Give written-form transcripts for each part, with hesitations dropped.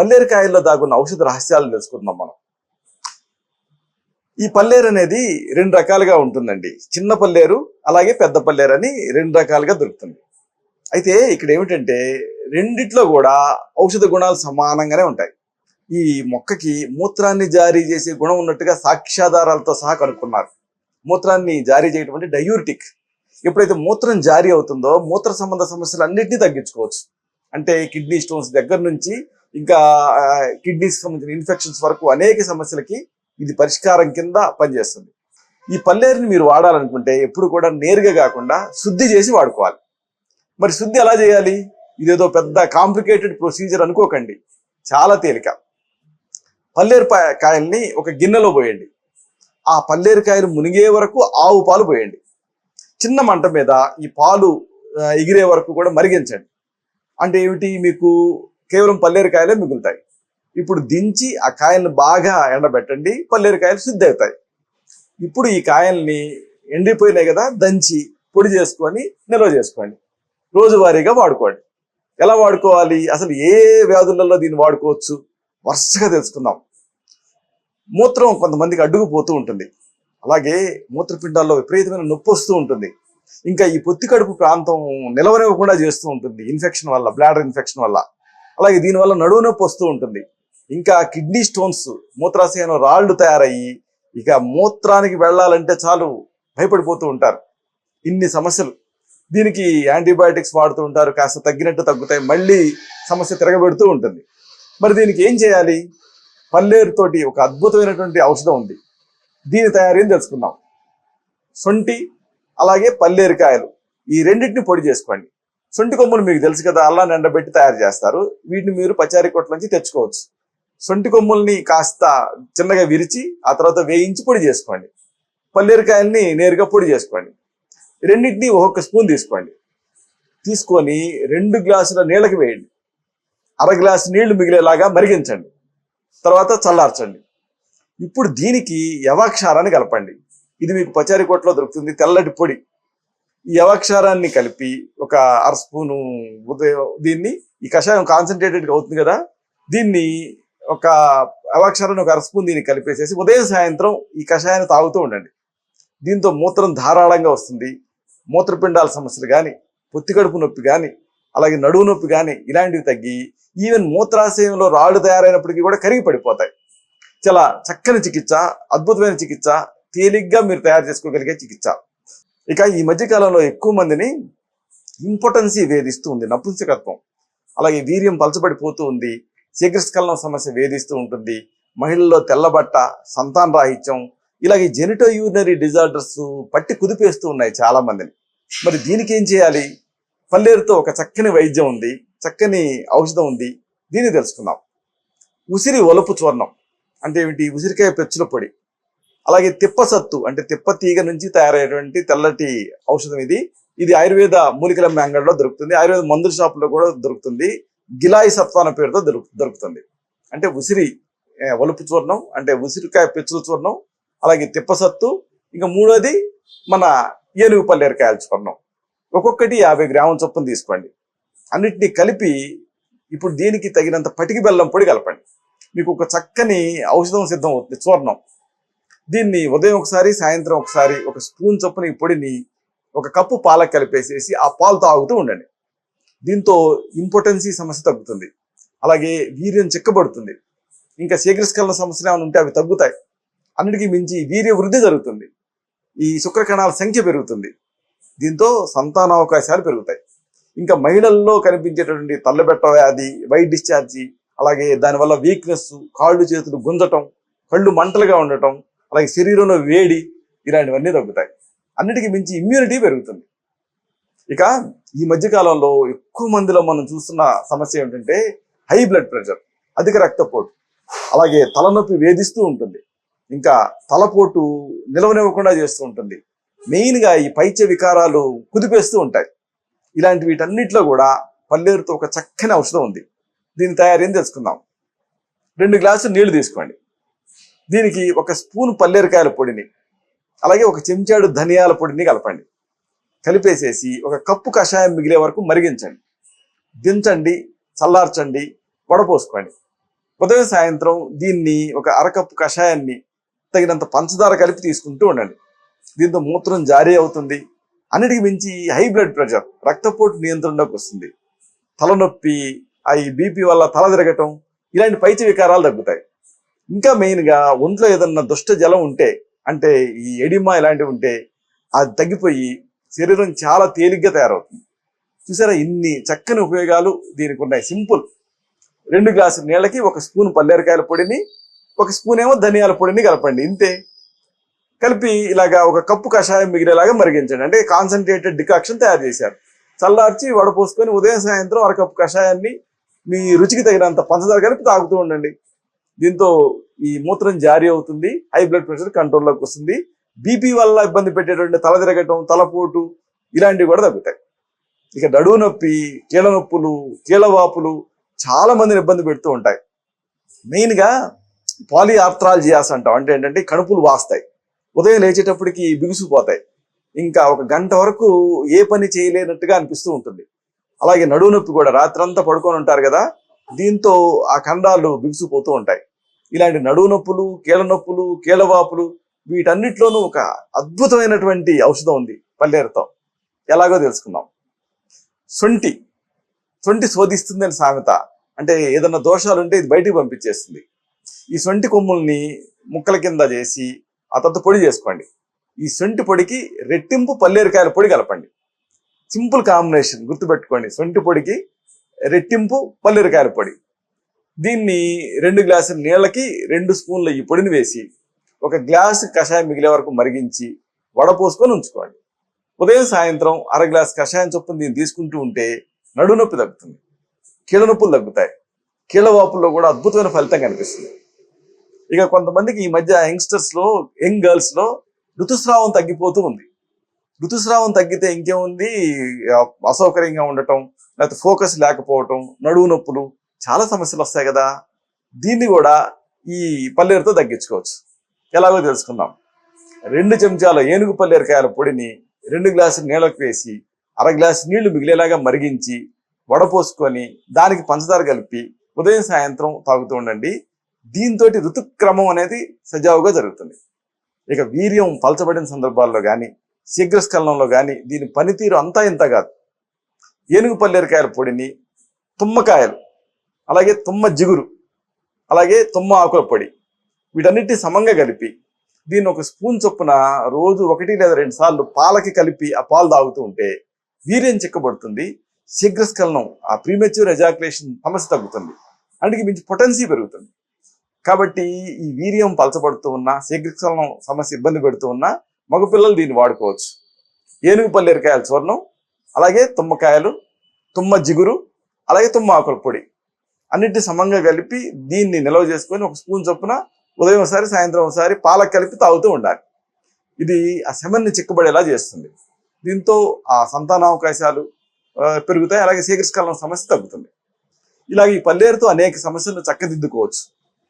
పల్లేరుకాయల్లో దాగున్న ఔషధ రహస్యాలను తెలుసుకుందాం మనం. ఈ పల్లేరు అనేది రెండు రకాలుగా ఉంటుందండి. చిన్న పల్లేరు అలాగే పెద్ద పల్లేరు అని రెండు రకాలుగా దొరుకుతుంది. అయితే ఇక్కడ ఏమిటంటే రెండిట్లో కూడా ఔషధ గుణాలు సమానంగానే ఉంటాయి. ఈ మొక్కకి మూత్రాన్ని జారీ చేసే గుణం ఉన్నట్టుగా సాక్ష్యాధారాలతో సహా కనుక్కున్నారు. మూత్రాన్ని జారీ చేయడం అంటే డయూరిటిక్. ఎప్పుడైతే మూత్రం జారీ అవుతుందో మూత్ర సంబంధ సమస్యలు అన్నింటినీ తగ్గించుకోవచ్చు. అంటే కిడ్నీ స్టోన్స్ దగ్గర నుంచి ఇంకా కిడ్నీకి సంబంధించిన ఇన్ఫెక్షన్స్ వరకు అనేక సమస్యలకి ఇది పరిష్కారం కింద పనిచేస్తుంది. ఈ పల్లేరుని మీరు వాడాలనుకుంటే ఎప్పుడు కూడా నేరుగా కాకుండా శుద్ధి చేసి వాడుకోవాలి. మరి శుద్ధి ఎలా చేయాలి? ఇదేదో పెద్ద కాంప్లికేటెడ్ ప్రొసీజర్ అనుకోకండి, చాలా తేలిక. పల్లేరు కాయల్ని ఒక గిన్నెలో పోయండి. ఆ పల్లేరు కాయలు మునిగే వరకు ఆవు పాలు పోయండి. చిన్న మంట మీద ఈ పాలు ఎగిరే వరకు కూడా మరిగించండి. అంటే ఏమిటి, మీకు కేవలం పల్లేరు కాయలే మిగులుతాయి. ఇప్పుడు దించి ఆ కాయల్ని బాగా ఎండబెట్టండి, పల్లేరు కాయలు శుద్ధి అవుతాయి. ఇప్పుడు ఈ కాయల్ని ఎండిపోయినాయి కదా, దంచి పొడి చేసుకొని నిల్వ చేసుకోండి. రోజువారీగా వాడుకోండి. ఎలా వాడుకోవాలి, అసలు ఏ వ్యాధులలో దీన్ని వాడుకోవచ్చు వరుసగా తెలుసుకుందాం. మూత్రం కొంతమందికి అడ్డుకుపోతూ ఉంటుంది, అలాగే మూత్రపిండాల్లో విపరీతమైన నొప్పి వస్తూ ఉంటుంది. ఇంకా ఈ పొత్తి కడుపు ప్రాంతం నిలవనివ్వకుండా చేస్తూ ఉంటుంది ఇన్ఫెక్షన్ వల్ల, బ్లాడర్ ఇన్ఫెక్షన్ వల్ల. అలాగే దీనివల్ల నడువు నొప్పి వస్తూ ఉంటుంది. ఇంకా కిడ్నీ స్టోన్స్, మూత్రాశయంలో రాళ్లు తయారయ్యి ఇక మూత్రానికి వెళ్ళాలంటే చాలు భయపడిపోతూ ఉంటారు. ఇన్ని సమస్యలు. దీనికి యాంటీబయాటిక్స్ వాడుతూ ఉంటారు, కాస్త తగ్గినట్టు తగ్గుతాయి, మళ్ళీ సమస్య తిరగబెడుతూ ఉంటుంది. మరి దీనికి ఏం చేయాలి? పల్లేరుతోటి ఒక అద్భుతమైనటువంటి ఔషధం ఉంది, దీని తయారీని తెలుసుకుందాం. సొంటి అలాగే పల్లేరుకాయలు ఈ రెండింటిని పొడి చేసుకోండి. సొంటి కొమ్ములు మీకు తెలుసు కదా, అల్లాన్ని ఎండబెట్టి తయారు చేస్తారు. వీటిని మీరు పచారీ కొట్ల నుంచి తెచ్చుకోవచ్చు. సొంటి కొమ్ముల్ని కాస్త చిన్నగా విరిచి ఆ తర్వాత వేయించి పొడి చేసుకోండి. పల్లేరుకాయల్ని నేరుగా పొడి చేసుకోండి. రెండింటినీ ఒక్కొక్క స్పూన్ తీసుకోండి. తీసుకొని 2 గ్లాసుల నీళ్ళకి వేయండి. అర గ్లాసు నీళ్లు మిగిలేలాగా మరిగించండి. తర్వాత చల్లార్చండి. ఇప్పుడు దీనికి యవాక్షారాన్ని కలపండి. ఇది మీకు పచారీ కొట్లో దొరుకుతుంది, తెల్లటి పొడి. ఈ యవాక్షారాన్ని కలిపి ఒక అర స్పూను దీన్ని, ఈ కషాయం కాన్సన్ట్రేటెడ్గా అవుతుంది కదా, దీన్ని ఒక యవాక్షారాన్ని ఒక అర స్పూన్ దీన్ని కలిపేసేసి ఉదయం సాయంత్రం ఈ కషాయాన్ని తాగుతూ ఉండండి. దీంతో మూత్రం ధారాళంగా వస్తుంది. మూత్రపిండాల సమస్యలు కానీ, పొత్తి కడుపు నొప్పి కానీ, అలాగే నడువు నొప్పి కానీ ఇలాంటివి తగ్గి ఈవెన్ మూత్రాశయంలో రాళ్ళు తయారైనప్పటికీ కూడా కరిగి పడిపోతాయి. చాలా చక్కని చికిత్స, అద్భుతమైన చికిత్స, తేలిగ్గా మీరు తయారు చేసుకోగలిగే చికిత్స. ఇక ఈ మధ్యకాలంలో ఎక్కువ మందిని ఇంపార్టెన్సీ వేధిస్తూ ఉంది, నపుంసకత్వం, అలాగే వీర్యం పలచబడిపోతూ ఉంది, శీఘ్రస్ఖలనం సమస్య వేధిస్తూ ఉంటుంది. మహిళల్లో తెల్లబట్ట, సంతాన రాహిత్యం, ఇలాగే జెనిటో యూరినరీ డిజార్డర్స్ పట్టి కుదిపేస్తూ ఉన్నాయి చాలా మందిని. మరి దీనికి ఏం చేయాలి? పల్లేరుతో ఒక చక్కని వైద్యం ఉంది, చక్కని ఔషధం ఉంది, దీన్ని తెలుసుకుందాం. ఉసిరి ఒలుపు చూర్ణం అంటే ఏమిటి? ఉసిరికాయ పెచ్చుల పొడి. అలాగే తిప్పసత్తు అంటే తిప్ప తీగ నుంచి తయారయ్యేటువంటి తెల్లటి ఔషధం ఇది. ఇది ఆయుర్వేద మూలికల మ్యాంగడ్లో దొరుకుతుంది, ఆయుర్వేద మందుల షాపులో కూడా దొరుకుతుంది. గిలాయి సత్వాన పేరుతో దొరుకుతుంది. అంటే ఉసిరి ఒలుపు చూర్ణం అంటే ఉసిరికాయ పెచ్చుల చూర్ణం, అలాగే తిప్పసత్తు, ఇంకా మూడోది మన ఏనుగు పల్లేరుకాయల చూర్ణం. ఒక్కొక్కటి 50 గ్రాముల చొప్పున తీసుకోండి. అన్నిటినీ కలిపి ఇప్పుడు దీనికి తగినంత పటికి బెల్లం పొడి కలపండి. మీకు ఒక చక్కని ఔషధం సిద్ధం అవుతుంది, చూర్ణం. దీన్ని ఉదయం ఒకసారి, సాయంత్రం ఒకసారి ఒక స్పూన్ చొప్పున ఈ పొడిని ఒక కప్పు పాలకు కలిపేసేసి ఆ పాలు తాగుతూ ఉండండి. దీంతో ఇంపార్టెన్సీ సమస్య తగ్గుతుంది, అలాగే వీర్యం చిక్కబడుతుంది. ఇంకా శీఘ్రస్ఖలన సమస్యలు ఏమైనా ఉంటే అవి తగ్గుతాయి. అన్నిటికీ మించి వీర్య వృద్ధి జరుగుతుంది, ఈ శుక్రకణాల సంఖ్య పెరుగుతుంది. దీంతో సంతానావకాశాలు పెరుగుతాయి. ఇంకా మహిళల్లో కనిపించేటటువంటి తల్లబెట్ట వ్యాధి, వైట్ డిశ్చార్జి, అలాగే దానివల్ల వీక్నెస్, కాళ్ళు చేతులు గుంజటం, కళ్ళు మంటలుగా ఉండటం, అలాగే శరీరంలో వేడి, ఇలాంటివన్నీ తగ్గుతాయి. అన్నిటికీ మించి ఇమ్యూనిటీ పెరుగుతుంది. ఇక ఈ మధ్యకాలంలో ఎక్కువ మందిలో మనం చూస్తున్న సమస్య ఏమిటంటే హై బ్లడ్ ప్రెషర్, అధిక రక్తపోటు, అలాగే తలనొప్పి వేధిస్తూ ఉంటుంది. ఇంకా తలపోటు నిలవనివ్వకుండా చేస్తూ ఉంటుంది. మెయిన్గా ఈ పైత్య వికారాలు కుదిపేస్తూ ఉంటాయి. ఇలాంటి వీటన్నిటిలో కూడా పల్లేరుతో ఒక చక్కని ఔషధం ఉంది, దీని తయారీని తెలుసుకుందాం. 2 గ్లాసులు నీళ్లు తీసుకోండి. దీనికి ఒక స్పూన్ పల్లేరుకాయల పొడిని, అలాగే ఒక చెంచాడు ధనియాల పొడిని కలపండి. కలిపేసేసి ఒక కప్పు కషాయం మిగిలే వరకు మరిగించండి. దించండి, చల్లార్చండి, వడపోసుకోండి. ఉదయం సాయంత్రం దీన్ని ఒక అరకప్పు కషాయాన్ని తగినంత పంచదార కలిపి తీసుకుంటూ ఉండండి. దీంతో మూత్రం జారీ అవుతుంది. అన్నిటికి మించి హై బ్లడ్ ప్రెషర్, రక్తపోటు నియంత్రణలోకి వస్తుంది. తలనొప్పి, ఈ బీపీ వల్ల తల తిరగటం, ఇలాంటి పైత్య వికారాలు తగ్గుతాయి. ఇంకా మెయిన్గా ఒంట్లో ఏదన్నా దుష్ట జలం ఉంటే, అంటే ఈ ఎడిమా ఇలాంటివి ఉంటే అది తగ్గిపోయి శరీరం చాలా తేలిగ్గా తయారవుతుంది. చూసారా, ఇన్ని చక్కని ఉపయోగాలు దీనికి ఉన్నాయి. సింపుల్. 2 గ్లాసుల నీళ్ళకి 1 స్పూన్ పల్లేరకాయల పొడిని, 1 స్పూన్ ఏమో ధనియాల పొడిని కలపండి. ఇంతే. కలిపి ఇలాగా 1 కప్పు కషాయం మిగిలేలాగా మరిగించండి. అంటే కాన్సన్ట్రేటెడ్ డికాక్షన్ తయారు చేశారు. చల్లార్చి వడపోసుకొని ఉదయం సాయంత్రం 1 కప్పు కషాయాన్ని మీ రుచికి తగినంత పంచదార కలిపి తాగుతూ ఉండండి. దీంతో ఈ మూత్రం జారీ అవుతుంది, హై బ్లడ్ ప్రెషర్ కంట్రోల్లోకి వస్తుంది. బీపీ వల్ల ఇబ్బంది పెట్టేటువంటి తల తిరగటం, తలపోటు ఇలాంటివి కూడా తగ్గుతాయి. ఇక నడువు నొప్పి, కీళ్ళ నొప్పులు, కీళ్ళవాపులు చాలా మందిని ఇబ్బంది పెడుతూ ఉంటాయి. మెయిన్గా పాలిఆర్థ్రాల్జియాస్ అంటాం. అంటే ఏంటంటే కడుపులు వాస్తాయి, ఉదయం లేచేటప్పటికి బిగుసిపోతాయి, ఇంకా 1 గంట వరకు ఏ పని చేయలేనట్టుగా అనిపిస్తూ ఉంటుంది. అలాగే నడువు నొప్పి కూడా, రాత్రంతా పడుకొని ఉంటారు కదా, దీంతో ఆ ఖండాలు బిగుసిపోతూ ఉంటాయి. ఇలాంటి నడువు నొప్పులు, కీళ్ళ నొప్పులు, కీళ్ళవాపులు వీటన్నిటిలోనూ ఒక అద్భుతమైనటువంటి ఔషధం ఉంది పల్లేరుతో. ఎలాగో తెలుసుకుందాం. సొంటి శోధిస్తుంది అని సామెత. అంటే ఏదన్నా దోషాలు ఉంటే ఇది బయటికి పంపించేస్తుంది. ఈ సొంటి కొమ్ముల్ని ముక్కల కింద చేసి ఆ తర్వాత పొడి చేసుకోండి. ఈ సొంటి పొడికి రెట్టింపు పల్లేరుకాయల పొడి కలపండి. సింపుల్ కాంబినేషన్ గుర్తుపెట్టుకోండి. సొంటి పొడికి రెట్టింపు పల్లేరుకాయల పొడి. దీన్ని 2 గ్లాసుల నీళ్ళకి 2 స్పూన్ల ఈ పొడిని వేసి 1 గ్లాసు కషాయం మిగిలే వరకు మరిగించి వడపోసుకొని ఉంచుకోండి. ఉదయం సాయంత్రం 1/2 గ్లాసు కషాయం చొప్పున దీన్ని తీసుకుంటూ ఉంటే నడువు నొప్పి తగ్గుతుంది, కీళ్ళ నొప్పులు తగ్గుతాయి, కీళ్ళవాపుల్లో కూడా అద్భుతమైన ఫలితం కనిపిస్తుంది. ఇక కొంతమందికి ఈ మధ్య యంగ్స్టర్స్లో, యంగ్ గర్ల్స్లో ఋతుస్రావం తగ్గిపోతూ ఉంది. ఋతుస్రావం తగ్గితే ఇంకేముంది, అసౌకర్యంగా ఉండటం, లేకపోతే ఫోకస్ లేకపోవటం, నడువు నొప్పులు, చాలా సమస్యలు వస్తాయి కదా. దీన్ని కూడా ఈ పల్లేరుతో తగ్గించుకోవచ్చు. ఎలాగో తెలుసుకుందాం. 2 చెంచాల ఏనుగు పల్లేరుకాయల పొడిని 2 గ్లాసుల నీళ్ళకు వేసి 1/2 గ్లాసు నీళ్లు మిగిలేలాగా మరిగించి వడపోసుకొని దానికి పంచదార కలిపి ఉదయం సాయంత్రం తాగుతూ ఉండండి. దీంతో ఋతుక్రమం అనేది సజావుగా జరుగుతుంది. ఇక వీర్యం పలచబడిన సందర్భాల్లో కానీ, శీఘ్రస్ఖలనంలో కానీ దీని పనితీరు అంతా ఇంత కాదు. ఏనుగు పల్లేరుకాయల పొడిని, తుమ్మకాయలు, అలాగే తుమ్మ జిగురు, అలాగే తుమ్మ ఆకుల పొడి వీటన్నిటిని సమంగా కలిపి దీన్ని 1 స్పూన్ చొప్పున రోజు 1 లేదా 2 సార్లు పాలకి కలిపి ఆ పాలు తాగుతూ ఉంటే వీర్యం చిక్కబడుతుంది. శీఘ్రస్ఖలనం, ఆ ప్రీమెచ్యూర్ ఎజాక్యులేషన్ సమస్య తగ్గుతుంది. అందుకే మించి పొటెన్సీ పెరుగుతుంది. కాబట్టి ఈ వీర్యం పలచబడుతూ ఉన్నా, శీఘ్రస్ఖలనం సమస్య ఇబ్బంది పెడుతూ ఉన్నా మగపిల్లలు దీన్ని వాడుకోవచ్చు. ఏనుగు పల్లేరుకాయల చూర్ణం, అలాగే తుమ్మకాయలు, తుమ్మ జిగురు, అలాగే తుమ్మ ఆకుల పొడి అన్నిటిని సమంగా కలిపి దీన్ని నిల్వ చేసుకొని 1 స్పూన్ చొప్పున ఉదయం ఒకసారి, సాయంత్రం ఒకసారి పాలకు కలిపి తాగుతూ ఉండాలి. ఇది ఆ సెమన్ని చిక్కబడేలా చేస్తుంది. దీంతో ఆ సంతానావకాశాలు పెరుగుతాయి, అలాగే శీఘ్రస్ఖలనం సమస్య తగ్గుతుంది. ఇలాగ ఈ పల్లేరుతో అనేక సమస్యలను చక్కదిద్దుకోవచ్చు.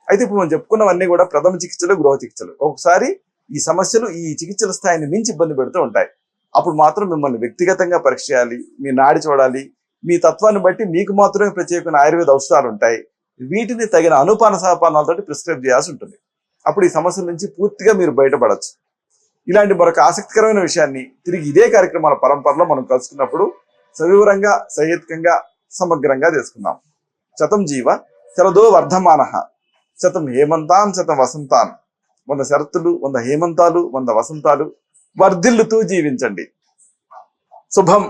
అయితే ఇప్పుడు మనం చెప్పుకున్నవన్నీ కూడా ప్రథమ చికిత్సలు, గృహ చికిత్సలు. ఒకసారి ఈ సమస్యలు ఈ చికిత్సల స్థాయిని మించి ఇబ్బంది పెడుతూ ఉంటాయి. అప్పుడు మాత్రం మిమ్మల్ని వ్యక్తిగతంగా పరీక్ష చేయాలి, మీ నాడి చూడాలి. మీ తత్వాన్ని బట్టి మీకు మాత్రమే ప్రత్యేకమైన ఆయుర్వేద ఔషధాలు ఉంటాయి. వీటిని తగిన అనుపాన సహపానాలతో ప్రిస్క్రైబ్ చేయాల్సి ఉంటుంది. అప్పుడు ఈ సమస్యల నుంచి పూర్తిగా మీరు బయటపడవచ్చు. ఇలాంటి మరొక ఆసక్తికరమైన విషయాన్ని తిరిగి ఇదే కార్యక్రమాల పరంపరలో మనం కలుసుకున్నప్పుడు సవివరంగా, సహేతుకంగా, సమగ్రంగా తెలుసుకుందాం. శతం జీవ శరదో వర్ధమానః, శతం హేమంతాన్ శతం వసంతాన్. 100 శరత్తులు, 100 హేమంతాలు, 100 వసంతాలు వర్ధిల్లుతూ జీవించండి. శుభం.